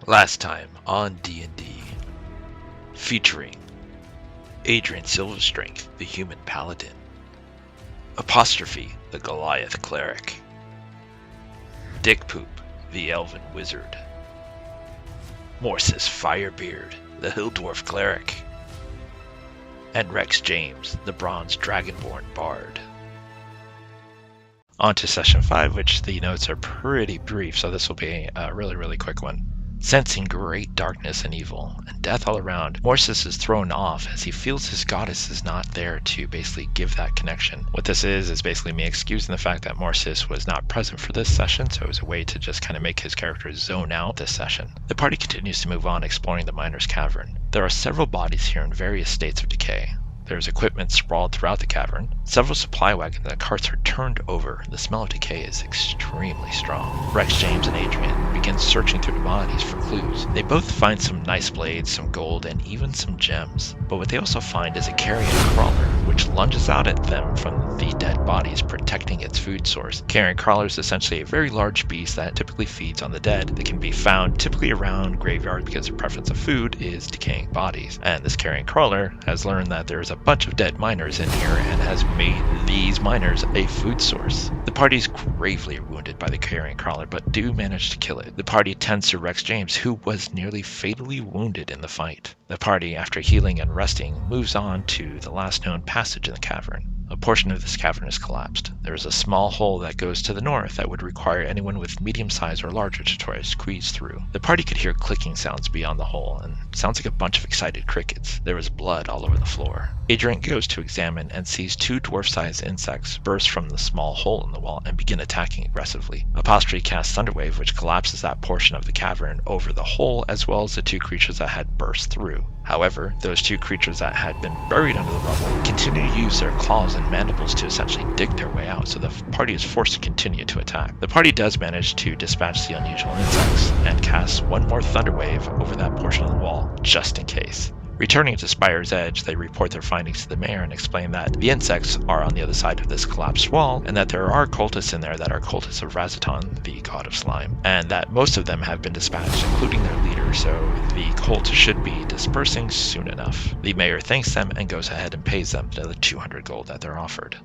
Last time on D&D, featuring Adrian Silverstrength, the human paladin, Apostrophe, the Goliath cleric, Dickpoop, the elven wizard, Morsus Firebeard, the hill dwarf cleric, and Rex James, the bronze dragonborn bard. On to session 5, which the notes are pretty brief, so this will be a really quick one. Sensing great darkness and evil, and death all around, Morsus is thrown off as he feels his goddess is not there to basically give that connection. What this is basically me excusing the fact that Morsus was not present for this session, so it was a way to just kind of make his character zone out this session. The party continues to move on, exploring the Miner's Cavern. There are several bodies here in various states of decay. There's equipment sprawled throughout the cavern. Several supply wagons and carts are turned over. The smell of decay is extremely strong. Rex, James, and Adrian begin searching through the bodies for clues. They both find some nice blades, some gold, and even some gems. But what they also find is a carrion crawler, which lunges out at them from the dead bodies, protecting its food source. Carrion crawler is essentially a very large beast that typically feeds on the dead. They can be found typically around graveyards because their preference of food is decaying bodies. And this carrion crawler has learned that there's a bunch of dead miners in here and has made these miners a food source. The party is gravely wounded by the carrion crawler, but do manage to kill it. The party tends to Rex James, who was nearly fatally wounded in the fight. The party, after healing and resting, moves on to the last known passage in the cavern. A portion of this cavern is collapsed. There is a small hole that goes to the north that would require anyone with medium size or larger to try to squeeze through. The party could hear clicking sounds beyond the hole, and sounds like a bunch of excited crickets. There was blood all over the floor. Adrian goes to examine and sees two dwarf-sized insects burst from the small hole in the wall and begin attacking aggressively. Apostrophe casts Thunderwave, which collapses that portion of the cavern over the hole, as well as the two creatures that had burst through. However, those two creatures that had been buried under the rubble continue to use their claws and mandibles to essentially dig their way out, so the party is forced to continue to attack. The party does manage to dispatch the unusual insects and casts one more Thunderwave over that portion of the wall, just in case. Returning to Spire's Edge, they report their findings to the mayor and explain that the insects are on the other side of this collapsed wall, and that there are cultists in there that are cultists of Razaton, the god of slime, and that most of them have been dispatched, including their leader, so the cult should be dispersing soon enough. The mayor thanks them and goes ahead and pays them the 200 gold that they're offered.